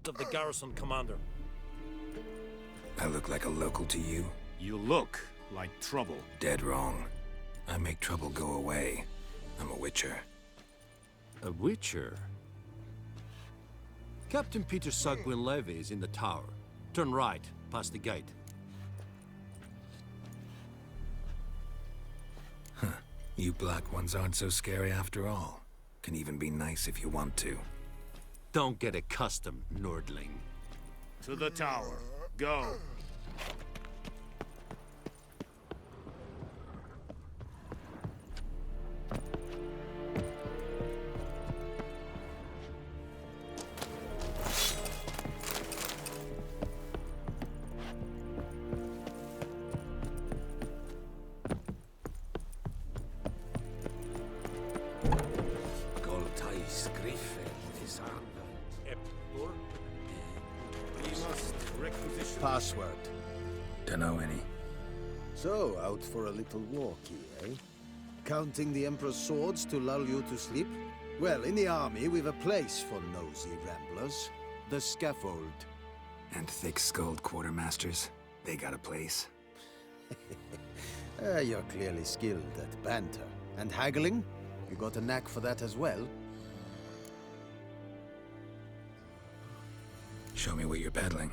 of the garrison commander. I look like a local to you? You look like trouble. Dead wrong. I make trouble go away. I'm a witcher. A witcher? Captain Peter Sagwin-Levy is in the tower. Turn right, past the gate. Huh. You black ones aren't so scary after all. Can even be nice if you want to. Don't get accustomed, Nordling. To the tower. Go. Password. Dunno any. So, out for a little walkie, eh? Counting the Emperor's swords to lull you to sleep? Well, in the army, we've a place for nosy ramblers. The scaffold. And thick-skulled quartermasters? They got a place. You're clearly skilled at banter. And haggling? You got a knack for that as well? Show me what you're peddling.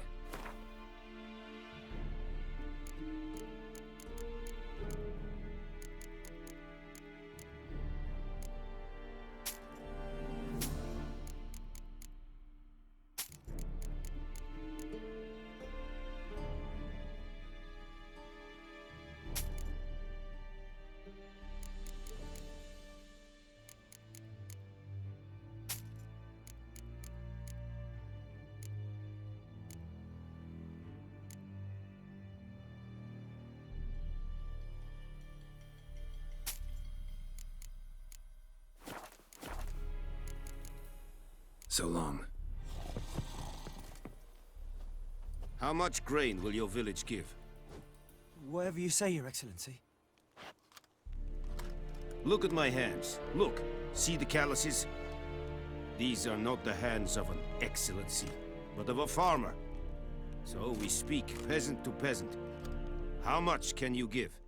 So long. How much grain will your village give? Whatever you say, Your Excellency. Look at my hands. Look. See the calluses? These are not the hands of an excellency, but of a farmer. So we speak peasant to peasant. How much can you give?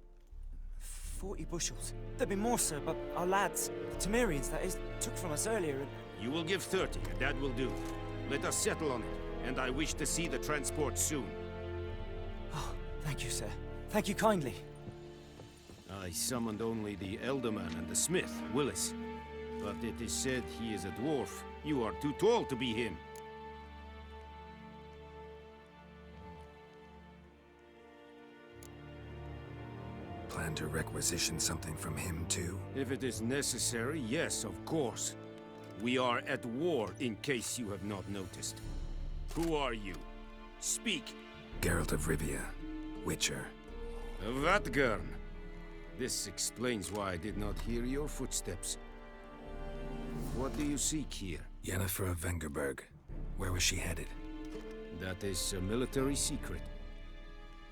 40 bushels. There'd be more, sir, but our lads, the Temerians, that is, took from us earlier and... You will give 30, and that will do. Let us settle on it, and I wish to see the transport soon. Oh, thank you, sir. Thank you kindly. I summoned only the Elderman and the smith, Willis. But it is said he is a dwarf. You are too tall to be him. Plan to requisition something from him, too? If it is necessary, yes, of course. We are at war, in case you have not noticed. Who are you? Speak! Geralt of Rivia, Witcher. Vatgern! This explains why I did not hear your footsteps. What do you seek here? Yennefer of Vengerberg. Where was she headed? That is a military secret.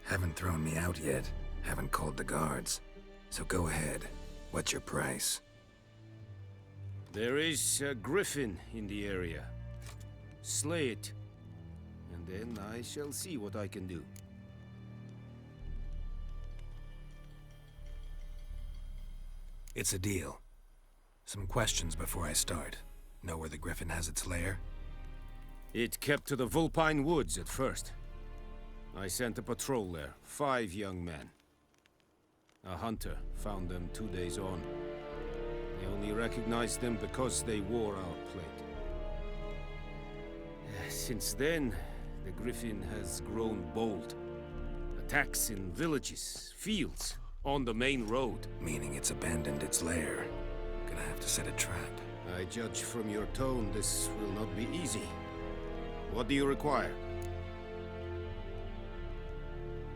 Haven't thrown me out yet. Haven't called the guards. So go ahead. What's your price? There is a griffin in the area. Slay it. And then I shall see what I can do. It's a deal. Some questions before I start. Know where the griffin has its lair? It kept to the Vulpine Woods at first. I sent a patrol there, 5 young men. A hunter found them 2 days on. They only recognized them because they wore our plate. Since then, the griffin has grown bold. Attacks in villages, fields, on the main road. Meaning it's abandoned its lair. Gonna have to set a trap. I judge from your tone this will not be easy. What do you require?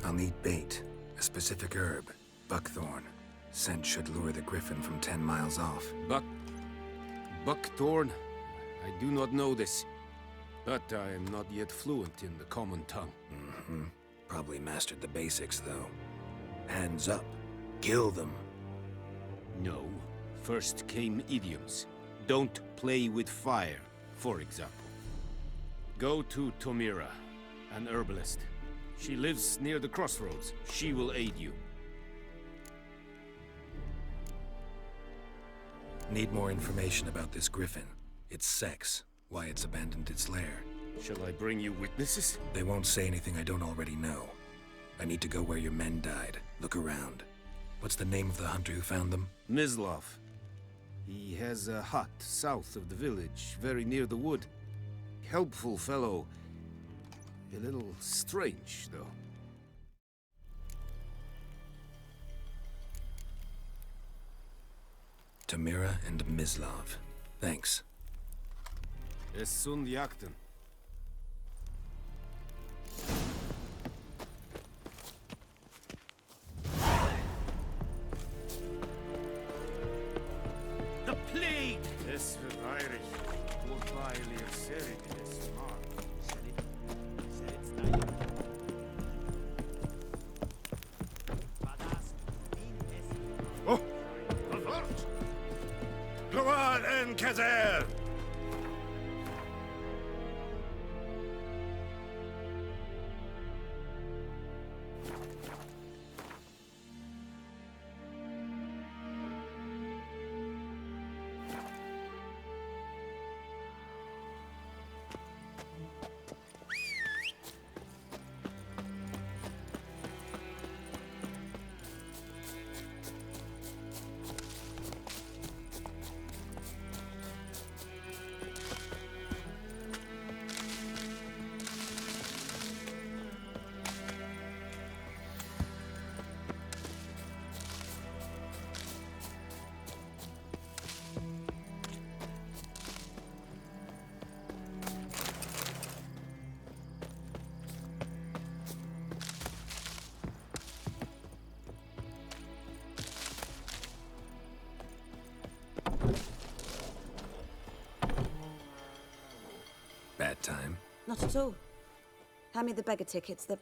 I'll need bait. A specific herb. Buckthorn. Scent should lure the griffin from 10 miles off. Buckthorn? I do not know this. But I am not yet fluent in the common tongue. Mm-hmm. Probably mastered the basics, though. Hands up. Kill them. No. First came idioms. Don't play with fire, for example. Go to Tomira, an herbalist. She lives near the crossroads. She will aid you. Need more information about this griffin. Its sex, why it's abandoned its lair. Shall I bring you witnesses? They won't say anything I don't already know. I need to go where your men died. Look around. What's the name of the hunter who found them? Mislav. He has a hut south of the village, very near the wood. Helpful fellow. A little strange, though. Tamira and Mislav. Thanks. Es sunt jakten. The plague! Es wird eilig. Wobei ihr seid es mag. Oh! Avort! Global en Kazer! Bad time? Not at all. Hand me the beggar tickets, the...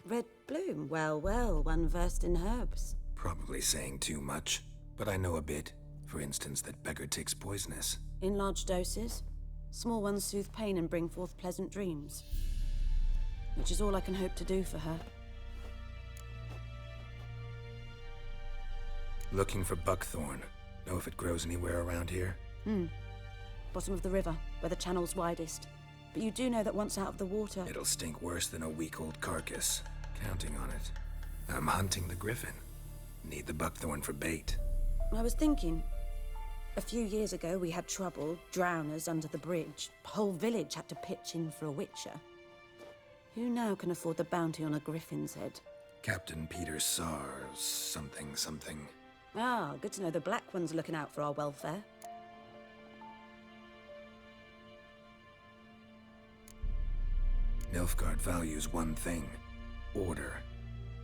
Red bloom. Well, well, one versed in herbs. Probably saying too much, but I know a bit. For instance, that beggar tick's poisonous. In large doses. Small ones soothe pain and bring forth pleasant dreams. Which is all I can hope to do for her. Looking for buckthorn. Know if it grows anywhere around here? Bottom of the river, where the channel's widest. But you do know that once out of the water... It'll stink worse than a week-old carcass. Counting on it. I'm hunting the griffin. Need the buckthorn for bait. I was thinking... A few years ago, we had trouble, drowners under the bridge. The whole village had to pitch in for a witcher. Who now can afford the bounty on a griffin's head? Captain Peter Sars, something. Ah, good to know the Black One's looking out for our welfare. Nilfgaard values one thing. Order.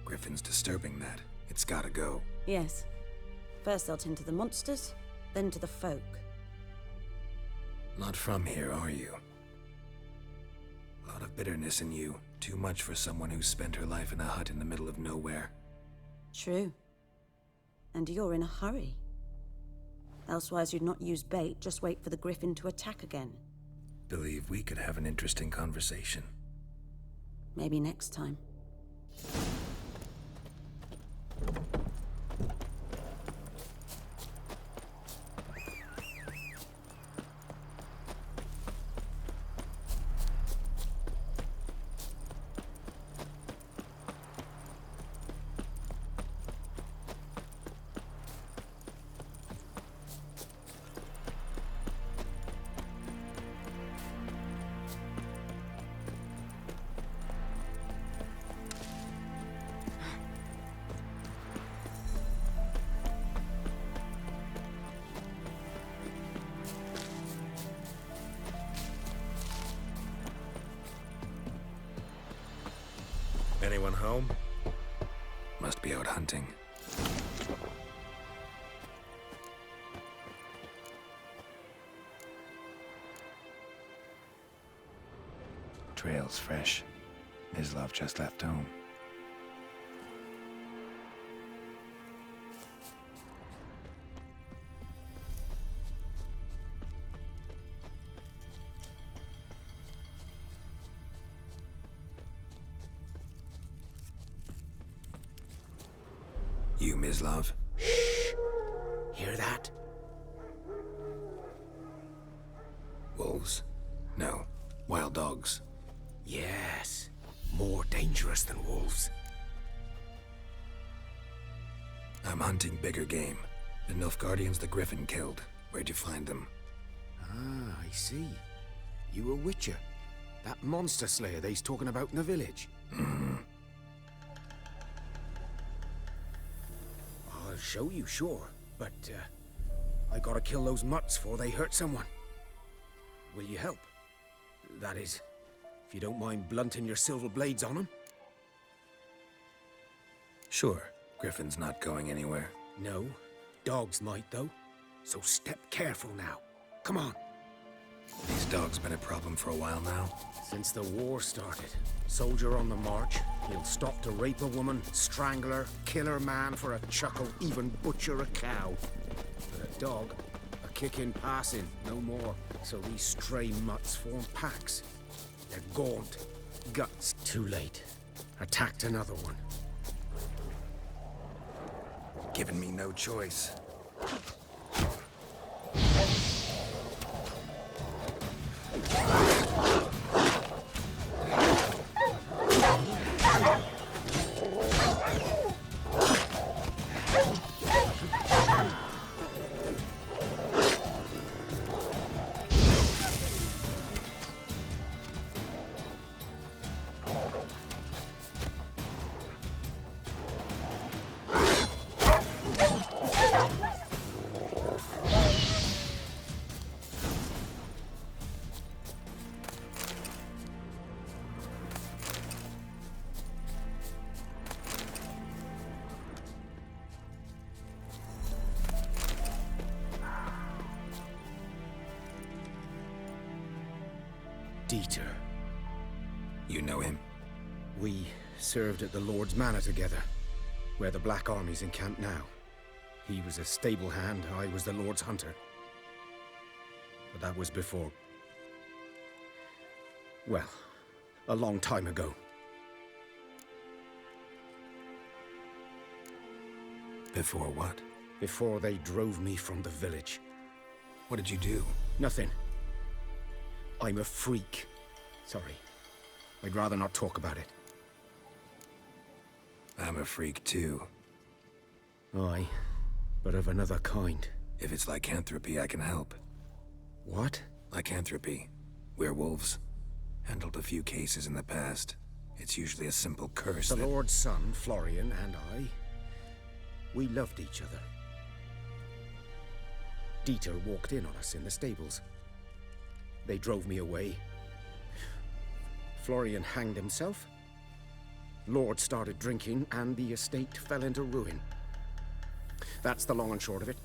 Griffin's disturbing that. It's gotta go. Yes. First they'll tend to the monsters, then to the folk. Not from here, are you? A lot of bitterness in you. Too much for someone who spent her life in a hut in the middle of nowhere. True. And you're in a hurry. Elsewise you'd not use bait, just wait for the griffin to attack again. Believe we could have an interesting conversation. Maybe next time. Anyone home? Must be out hunting. Trail's fresh. Mislav just left home. Mislav. Hear that? Wolves? No. Wild dogs. Yes. More dangerous than wolves. I'm hunting bigger game. The Nilfgaardians the Griffin killed. Where'd you find them? Ah, I see. You a witcher. That monster slayer they's talking about in the village. I'll show you, sure. But, I gotta kill those mutts before they hurt someone. Will you help? That is, if you don't mind blunting your silver blades on them. Sure. Griffin's not going anywhere. No. Dogs might, though. So step careful now. Come on. These dogs been a problem for a while now. Since the war started. Soldier on the march. He'll stop to rape a woman, strangle her, kill her man for a chuckle, even butcher a cow. But a dog, a kick in passing, no more. So these stray mutts form packs. They're gaunt. Guts. Too late. Attacked another one. Given me no choice. Dieter. You know him? We served at the Lord's Manor together, where the Black Army's encamped now. He was a stable hand, I was the Lord's hunter. But that was before... well, a long time ago. Before what? Before they drove me from the village. What did you do? Nothing. I'm a freak. Sorry. I'd rather not talk about it. I'm a freak too. Aye, but of another kind. If it's lycanthropy, I can help. What? Lycanthropy. Werewolves. Handled a few cases in the past. It's usually a simple curse The that... Lord's son, Florian, and I, we loved each other. Dieter walked in on us in the stables. They drove me away. Florian hanged himself. Lord started drinking, and the estate fell into ruin. That's the long and short of it.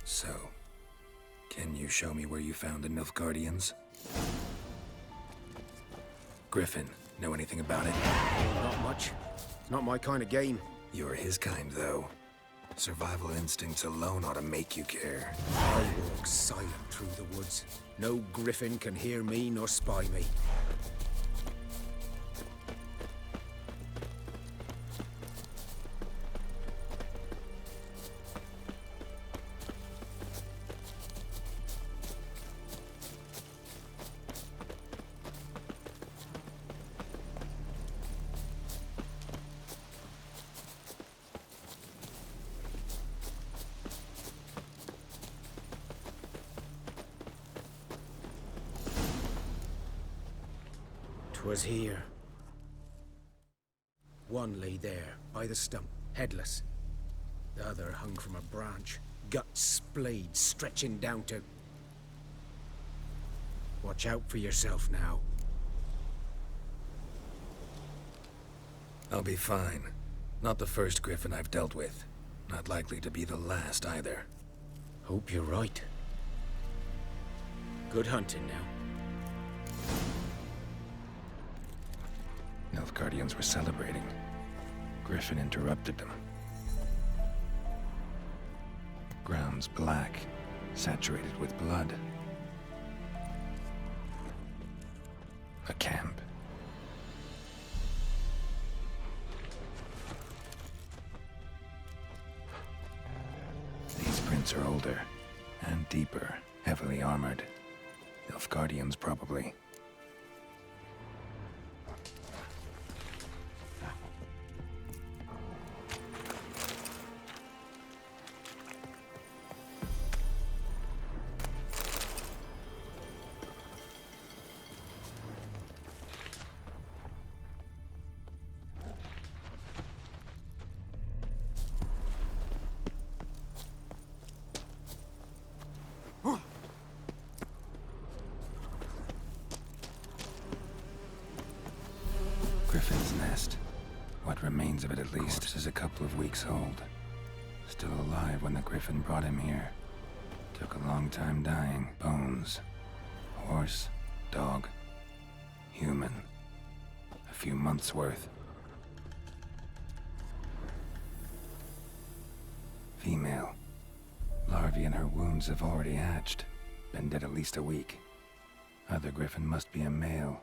So, can you show me where you found the Nilfgaardians? Griffin, know anything about it? Not much. It's not my kind of game. You're his kind, though. Survival instincts alone ought to make you care. I walk silent through the woods. No griffin can hear me nor spy me. Was here. One lay there, by the stump, headless. The other hung from a branch, guts splayed, stretching down to... Watch out for yourself now. I'll be fine. Not the first griffin I've dealt with. Not likely to be the last, either. Hope you're right. Good hunting now. Nilfgaardians were celebrating. Griffin interrupted them. Ground's black, saturated with blood. A camp. roots are older and deeper, heavily armored. Nilfgaardians, probably. Griffin's nest. What remains of it, at least, is a couple of weeks old. Still alive when the Griffin brought him here. Took a long time dying. Bones. Horse. Dog. Human. A few months' worth. Female. Larvae in her wounds have already hatched. Been dead at least a week. Other Griffin must be a male.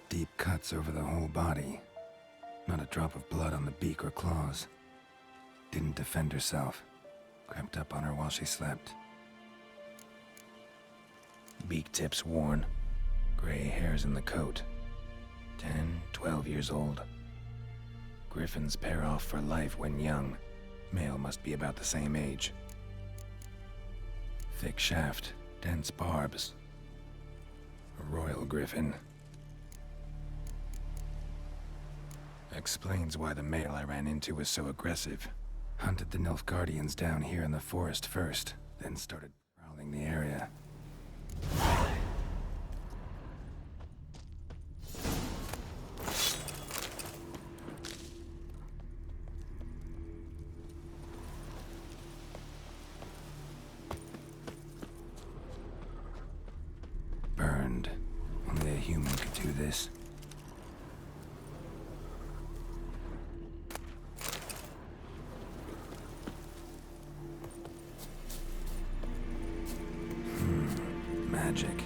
Deep cuts over the whole body. Not a drop of blood on the beak or claws. Didn't defend herself. Crept up on her while she slept. Beak tips worn. Gray hairs in the coat. 10, 12 years old. Griffins pair off for life when young. Male must be about the same age. Thick shaft, dense barbs. A royal griffin. Explains why the male I ran into was so aggressive. Hunted the Nilfgaardians down here in the forest first, then started prowling the area. Burned. Only a human could do this. Magic.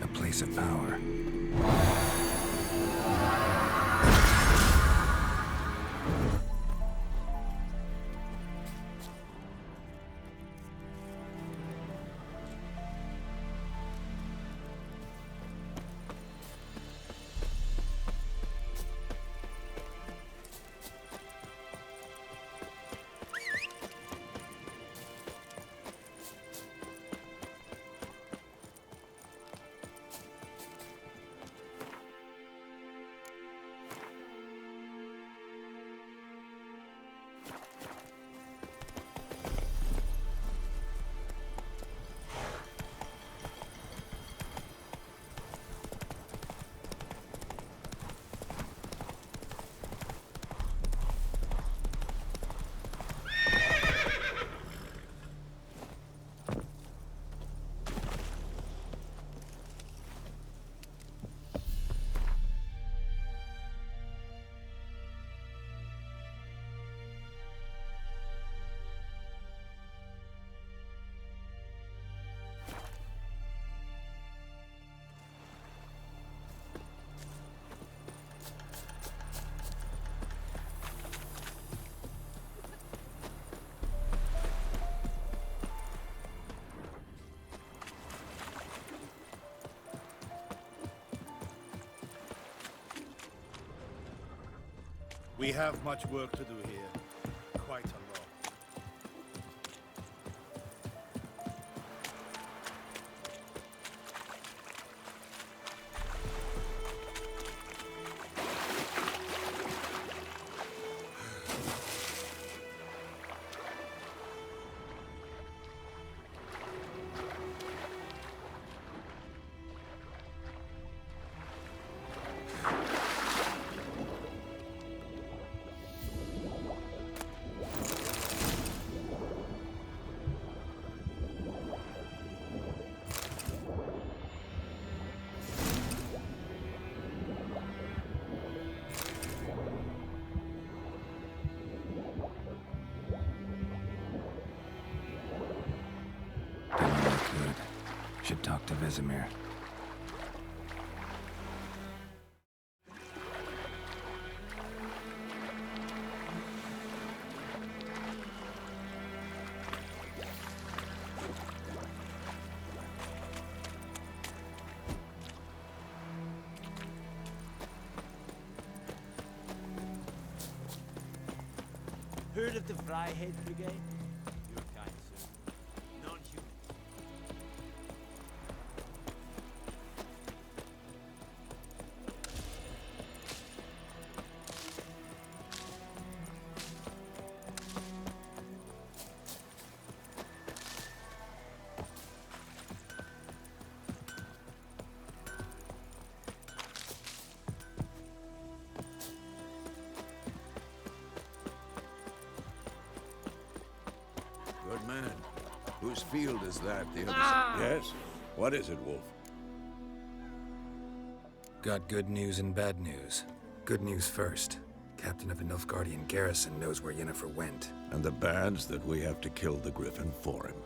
A place of power. We have much work to do here. Quite a lot. Should talk to Vesemir. Heard of the Flyhead Brigade? Your kind, sir. Non-human. Good man. Whose field is that? The other side? Yes? What is it, Wolf? Got good news and bad news. Good news first. Captain of the Nilfgaardian garrison knows where Yennefer went. And the bad's that we have to kill the Griffin for him.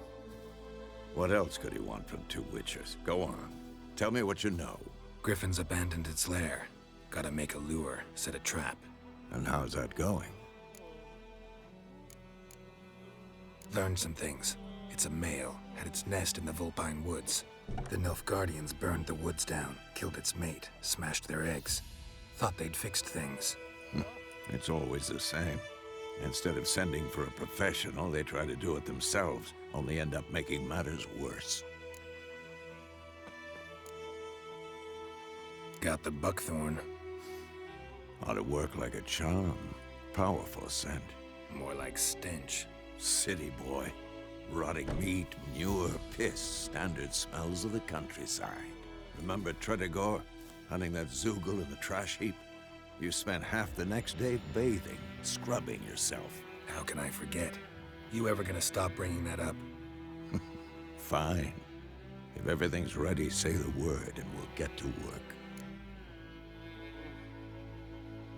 What else could he want from two witches? Go on. Tell me what you know. Griffin's abandoned its lair. Gotta make a lure, set a trap. And how's that going? Learned some things. It's a male, had its nest in the Vulpine Woods. The Nilfgaardians burned the woods down, killed its mate, smashed their eggs. Thought they'd fixed things. It's always the same. Instead of sending for a professional, they try to do it themselves, only end up making matters worse. Got the buckthorn. Ought to work like a charm. Powerful scent. More like stench. City boy. Rotting meat, manure, piss, standard smells of the countryside. Remember Tredegor? Hunting that Zoogle in the trash heap? You spent half the next day bathing, scrubbing yourself. How can I forget? You ever gonna stop bringing that up? Fine. If everything's ready, say the word and we'll get to work.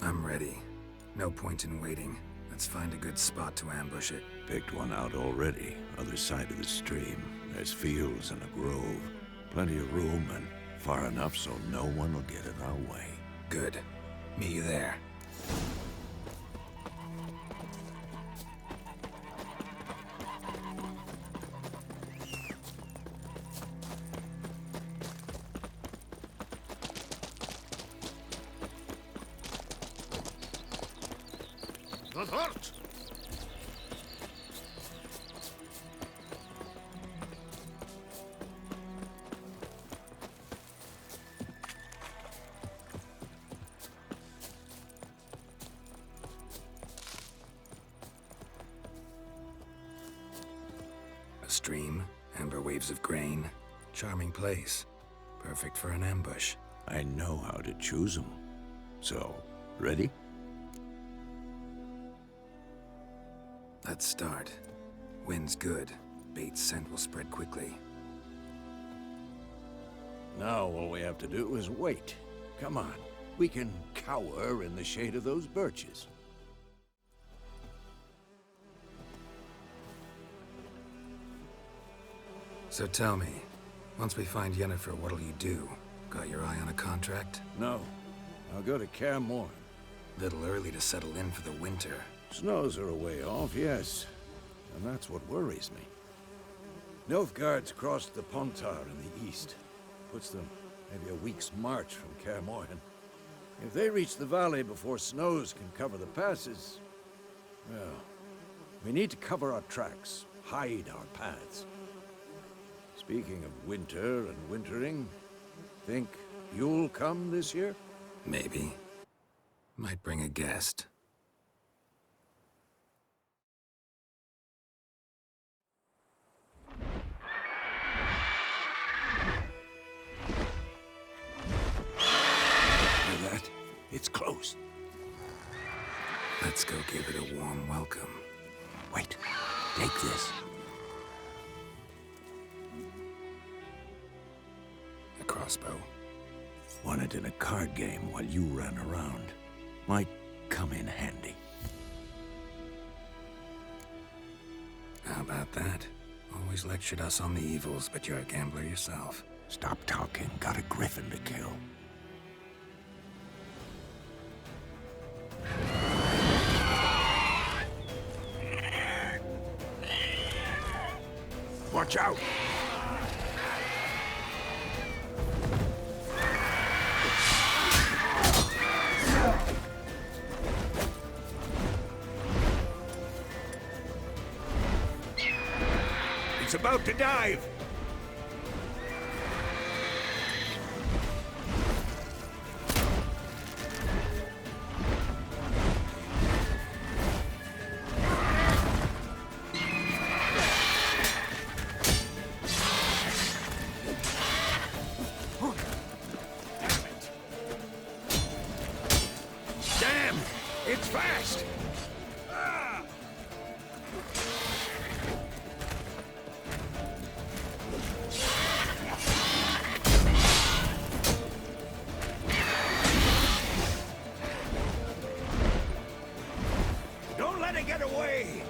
I'm ready. No point in waiting. Let's find a good spot to ambush it. Picked one out already, other side of the stream. There's fields and a grove. Plenty of room and far enough so no one will get in our way. Good. Meet you there. Not hurt! A stream, amber waves of grain. Charming place. Perfect for an ambush. I know how to choose them. So, ready? Let's start. Wind's good. Bait's scent will spread quickly. Now all we have to do is wait. Come on. We can cower in the shade of those birches. So tell me, once we find Yennefer, what'll you do? Got your eye on a contract? No. I'll go to Kaer Morhen. Little early to settle in for the winter. Snows are a way off, yes. And that's what worries me. Nilfgaard's crossed the Pontar in the east. Puts them maybe a week's march from Kaer Morhen. If they reach the valley before snows can cover the passes, well, we need to cover our tracks, hide our paths. Speaking of winter and wintering, think you'll come this year? Maybe. Might bring a guest. Hear that? It's close. Let's go give it a warm welcome. Wait, take this. A crossbow. Won it in a card game while you ran around. Might come in handy. How about that? Always lectured us on the evils, but you're a gambler yourself. Stop talking. Got a griffin to kill. Watch out! It's about to dive! Damn! It's fast! Ah! Don't let it get away!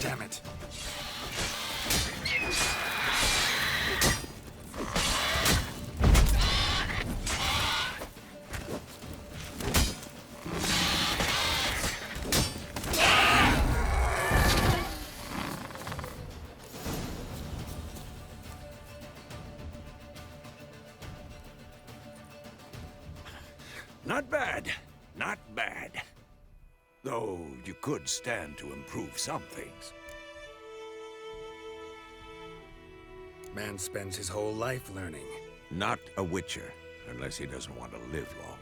Damn it. Not bad. Not bad. Though you could stand to improve some things. Man spends his whole life learning. Not a Witcher, unless he doesn't want to live long.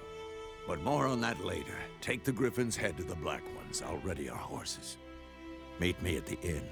But more on that later. Take the Griffin's head to the Black Ones. I'll ready our horses. Meet me at the inn.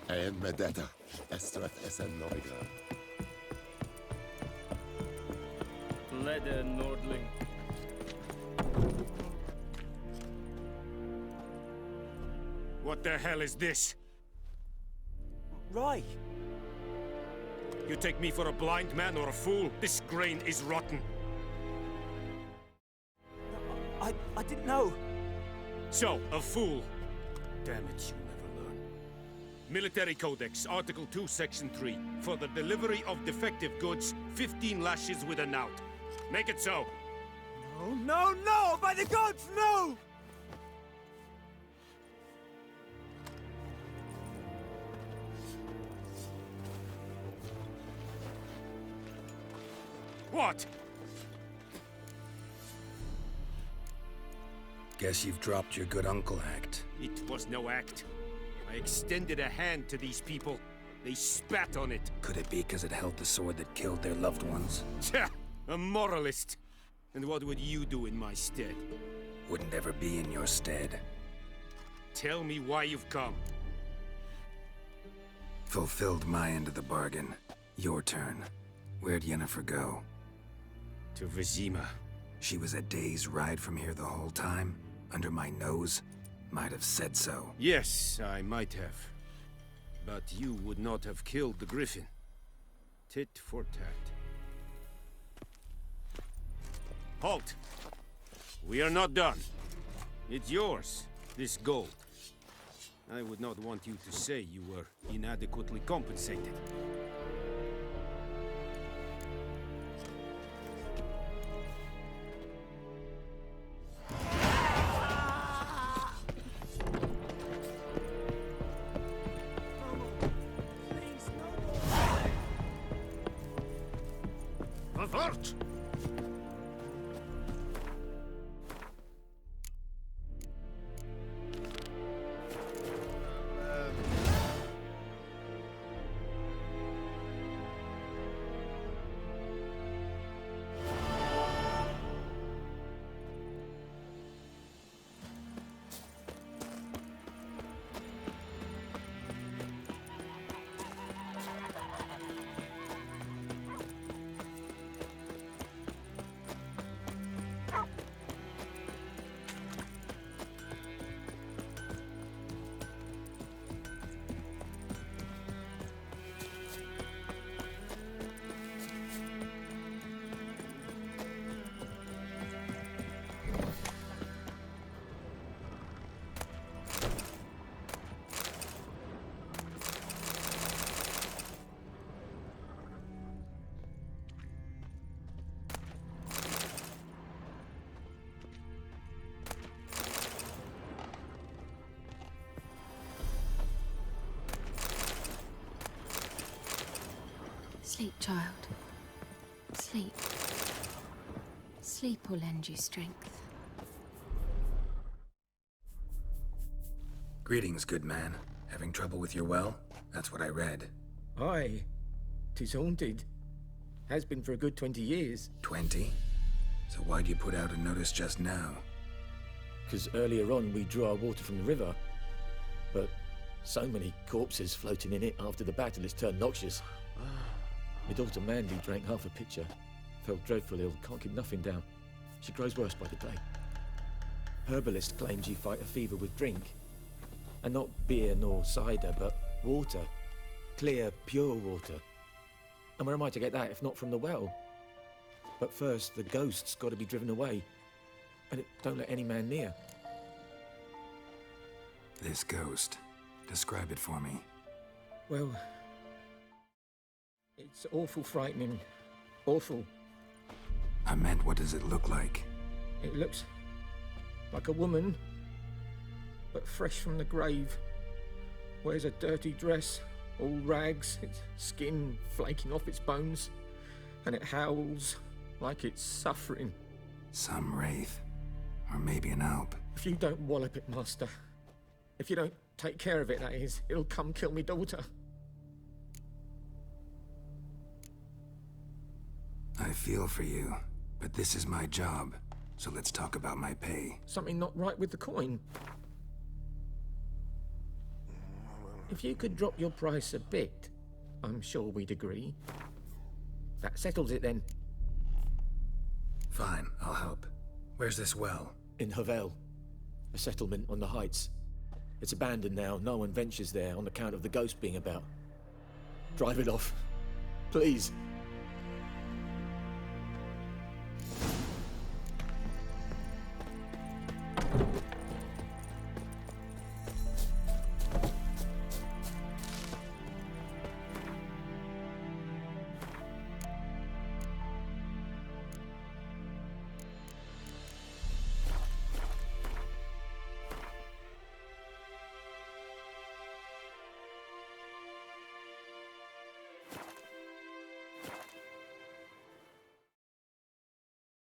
Én medeta, estrat esen norigra. Leder Nordling. What the hell is this? Right. You take me for a blind man or a fool? This grain is rotten. I didn't know. So, a fool. Damn it, you never learn. Military Codex, Article 2, Section 3. For the delivery of defective goods, 15 lashes with a knout. Make it so. No, no, no! By the gods, no! What? Guess you've dropped your good uncle act. It was no act. I extended a hand to these people. They spat on it. Could it be because it held the sword that killed their loved ones? Tja, a moralist. And what would you do in my stead? Wouldn't ever be in your stead. Tell me why you've come. Fulfilled my end of the bargain. Your turn. Where'd Yennefer go? To Vizima. She was a day's ride from here the whole time? Under my nose? Might have said so. Yes, I might have. But you would not have killed the Griffin. Tit for tat. Halt! We are not done. It's yours, this gold. I would not want you to say you were inadequately compensated. Avert! Sleep, child. Sleep. Sleep will lend you strength. Greetings, good man. Having trouble with your well? That's what I read. Aye. 'Tis haunted. Has been for a good 20 years. 20? So why'd you put out a notice just now? Because earlier on we drew our water from the river. But so many corpses floating in it after the battle it's turned noxious. My daughter Mandy drank half a pitcher. Fell dreadful ill, can't keep nothing down. She grows worse by the day. Herbalist claims you fight a fever with drink. And not beer nor cider, but water. Clear, pure water. And where am I to get that if not from the well? But first, the ghost's got to be driven away. And it don't let any man near. This ghost. Describe it for me. Well, it's awful frightening. Awful. I meant, what does it look like? It looks like a woman, but fresh from the grave. Wears a dirty dress, all rags, its skin flaking off its bones, and it howls like it's suffering. Some wraith. Or maybe an alp. If you don't wallop it, Master, if you don't take care of it, that is, it'll come kill me daughter. I feel for you, but this is my job, so let's talk about my pay. Something not right with the coin. If you could drop your price a bit, I'm sure we'd agree. That settles it then. Fine, I'll help. Where's this well? In Havel, a settlement on the heights. It's abandoned now, no one ventures there on account of the ghost being about. Drive it off, please.